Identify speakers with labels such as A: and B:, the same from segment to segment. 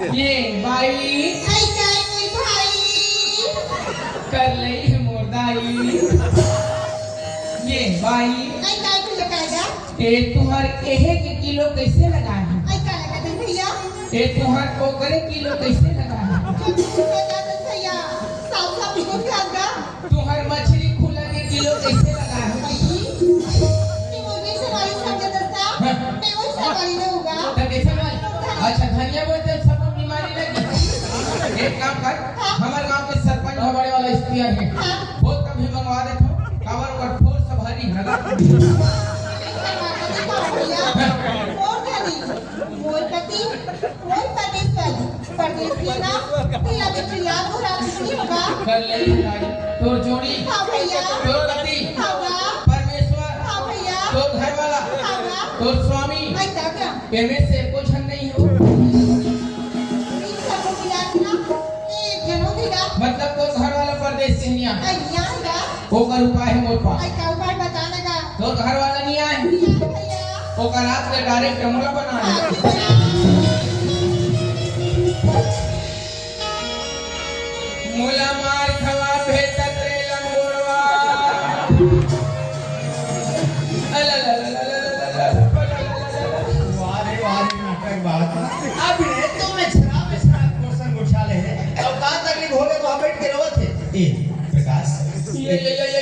A: ये भाई
B: आई काय कोई भाई
A: कर लई है मोरदाई। ये भाई
B: आई काय को लगाएगा
A: ये तुहार एहे के किलो कैसे लगा है?
B: आई का लगा दे भैया
A: ये तुहार ओकरे किलो कैसे लगा है?
B: लगा दे भैया साफ साफ को खागा
A: तुहार मछली खुला के किलो कैसे लगा है?
B: नहीं मुझे से वाली समझ दस्ता मैं वो सरकारी में होगा
A: तो कैसे वाली? अच्छा धनिया बोलते सब बीमारी लगी। एक काम कर हमारे गांव के सरपंच हमारे वाला इख्तियार है वो कभी मंगवा दे तो कवर कर फोर सब हरी लगा
B: मोर पति मोर परदेश की ना तेरा बेटी याद हो रहा नहीं होगा
A: कर ले तो जोड़ी
B: हाँ भैया
A: तो पति
B: होगा
A: परमेश्वर
B: हाँ भैया
A: तो घर वाला
B: होगा
A: तो स्वामी
B: ऐसा क्या
A: इनमें से कुछ नहीं हो
B: इन सबको मिला के ना एक जनों की रात
A: मतलब तो घर वाला परदेश से नहीं आया
B: अय्या का
A: वो का उपाय है मोर पास
B: आई का उपाय बताने का
A: तो घर वाला नहीं आए
B: भैया
A: वो का रात के डायरेक्ट कमरा बना ले मुला मार खवा भेटत रे लंगोड़वा
C: वारे वारे नाटक बात अब ने तो मैं शराब पोर्शन उछाले है अब का तकलीफ हो गए तो हम बैठ के रोवत थे ए प्रकाश
A: ये
C: यार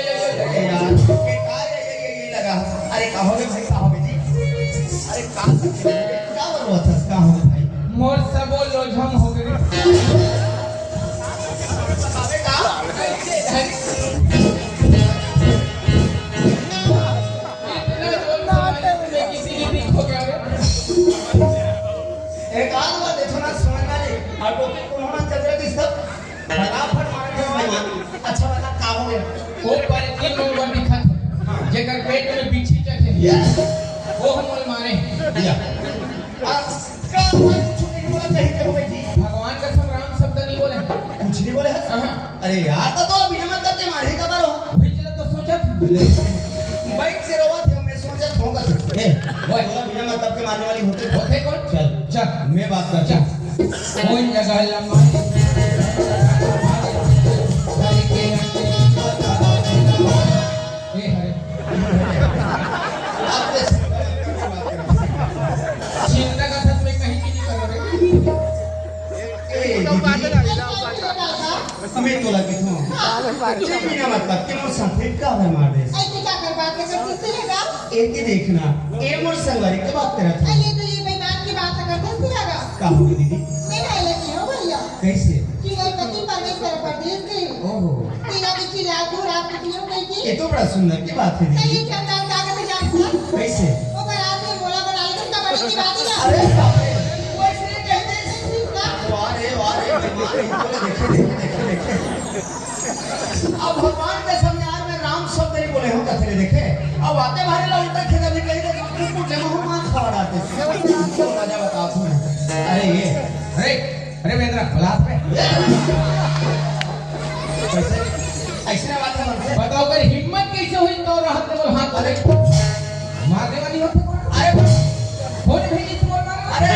C: के का ये लगा अरे का हो गए भाई का हो गए जी अरे का रोवत था का हो गए भाई
A: मोर सबो लोझम हो गए
C: बतावे का एक आध बार देखो ना समझ में आए और टोपी को होना चल रहा थी सब फटाफट मार के भाई अच्छा वाला का हो गया
A: वो पर तीन लोग दिखत जेकर पेट में बिछी चढ़े वो हम मारे
C: या का कुछ नहीं बोला कहीं पे हो गई थी
A: भगवान का सब राम शब्द नहीं बोले
C: कुछ नहीं बोले अरे यार तो अभी हम करते मारे का बारो
A: भेजला तो सोचत
C: बाइक से रोवा थे मैं सोचा होगा ए वो बोला बिना मतलब के मारने वाली होते
A: कौन
C: चल चल मैं बात करता हूं
A: कोई जगह लम्बा चिंता का सच में कहीं की नहीं करोगे
C: मैं तो लगे था बिना मतलब के मोर सफेद का है मार दे
B: ऐसे क्या कर बात कर किससे रहेगा
C: एक ही देखना ए मोर संगवारी की बात करा था
B: ये तो ये बेईमान की बात करते हैं रहेगा
C: का होगी दीदी
B: मेरा लगी हो भैया
C: कैसे
B: कि कोई पति परमेश्वर परदेश गई
C: ओहो
B: तेरा बिची रात हो रात की क्यों गई थी
C: ये तो बड़ा सुंदर की बात है
B: ये
C: दीदी
B: चंदा का के जानता
C: कैसे
B: वो बारात में बोला बना ले तो बड़ी की बात है
C: अरे बाप रे
B: वो इसलिए कहते हैं इसका
C: वारे देखे अब भगवान के सामने आज मैं राम शब्द नहीं बोले हूं कथरे देखे अब आते भारे लोग उल्टा खेदा भी कहीं तो पूछे मुंह मान खड़ा आते तो राजा बताओ तुम्हें अरे ये
A: अरे वेंद्रा बलात पे
C: कैसे ऐसे बात है मनसे
A: बताओ कर हिम्मत कैसे हुई तो राहत ने बोल हाथ अरे मारने वाली हो
C: अरे
A: कौन भेजी तुम मार
C: अरे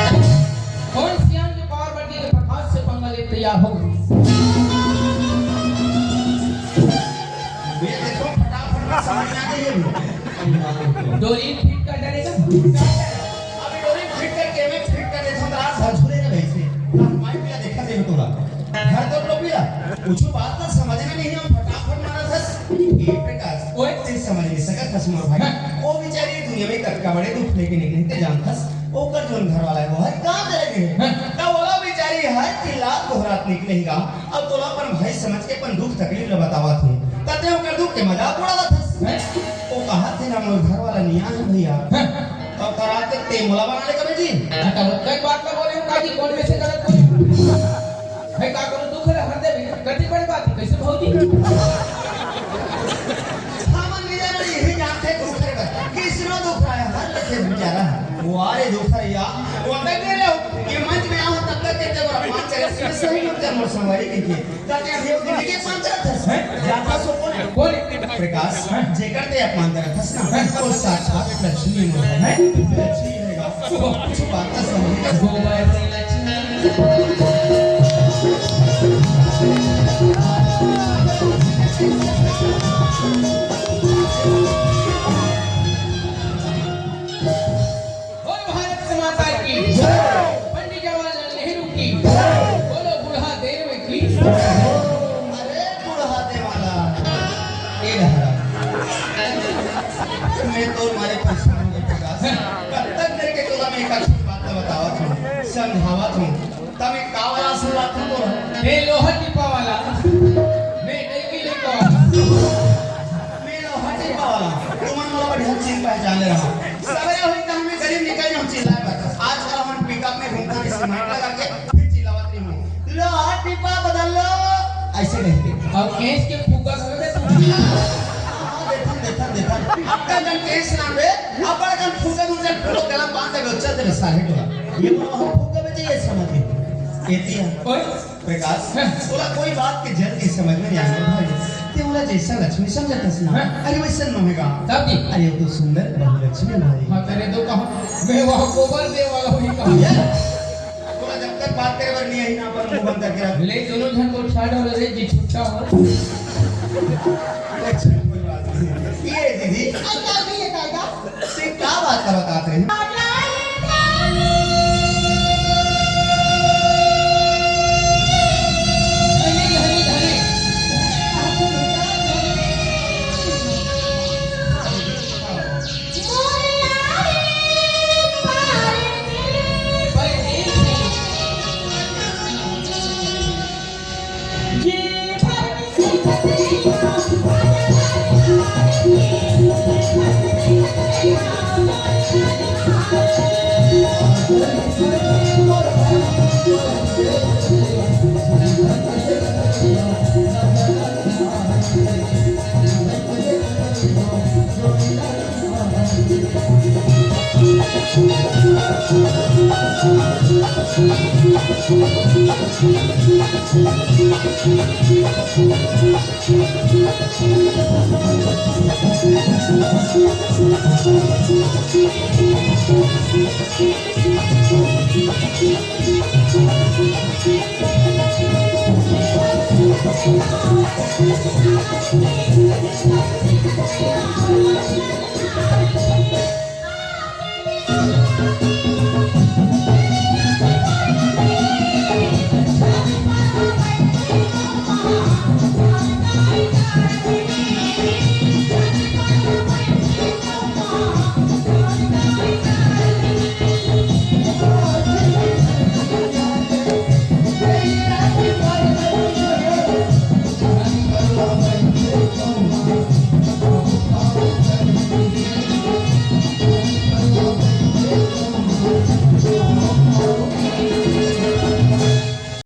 A: कौन सियान के पावर बढ़ी के प्रकाश से पंगा ले तैयार हो
C: ये देखो फटाफट समझ में आ गई
A: डोरी फिट कर डरेगा
C: अभी डोरी फिट करके मैं फिट कर देता हूं रात भर झूले ना वैसे माइक पे देखा दे तोरा घर तो लोग बिया कुछ बात ना समझ में नहीं हम फटाफट मारा था ये प्रकाश
A: ओए
C: ते समझ नहीं सका खसमोर भाई वो बेचारी दुनिया में कटका बड़े दुख लेके निकले ते जानथस ओकर जोन घर वाला है वो है कहां चले गए तो बोला बेचारी है कि लात दोहरात निकलेगा अब तोला पर भाई समझ के अपन दुख तकलीफ ल बतावा थे तते ओकर दुख के मजाक उड़ावा थस वो कहा थे ना मोर घर वाला निया है भैया तो कराते ते मोला बना ले कबे जी
A: हटा कई बात ना बोले काजी कौन में से गलत बोले भाई का करो दुख रे हर दे कति बड़ी बात है कैसे भौजी
C: सामान ले जाना यही जानते दुख रे किसनो दुख है हर लखे बेचारा वारे दुख है या वो तक ले लो ये मंच में आओ तब तक के जब पांच चले सही मत मोर संवारी के ताकि हम दिन के पांच रथ है जाता सो कौन प्रकाश जेकर ते अपमान करत हस ना वो साक्षात लक्ष्मी मोर है लक्ष्मी रहेगा कुछ बात समझ में
A: गोबर लक्ष्मी
C: बोलत हूँ तब एक का वाला सुन बात हूँ बोल
A: मैं लोहा टिपा वाला मैं डेगी लेको वाला
C: मैं लोहा टिपा वाला तुमन वाला बढ़िया चीज पहचान ले रहा सवेरे हुई तो हमें गरीब निकल हम चिल्लाए बता आजकल हम पिकअप में घूमता है सीमेंट लगा के फिर चिल्लावत रही हूँ लोहा टिपा बदल लो ऐसे कहते
A: और केस के फूका करबे तू
C: देखा आपका जन केस ना बे अपन कन फूका मुझे फूलो गला बांध के चल दे सारे टोला ये हम फूका में चाहिए समझ एतिया
A: ओए
C: प्रकाश बोला कोई बात के जल्दी समझ में नहीं आया भाई ते बोला जैसा लक्ष्मी समझता ना अरे वैसा न होगा
A: तब की
C: अरे वो तो सुंदर बहु लक्ष्मी भाई
A: हां तेरे दो कहो मैं वहां गोबर दे वाला हुई कहो
C: बोला जब तक बात करे बर नहीं आई ना पर मुंह बंद करके रख
A: ले दोनों जन को छाड़ और रे जी छुट्टा हो
C: अच्छा कोई बात नहीं ये दीदी
B: अच्छा भी ये कायदा
C: से क्या बात का बताते हैं
A: धनी धनी धनी
B: Thank you.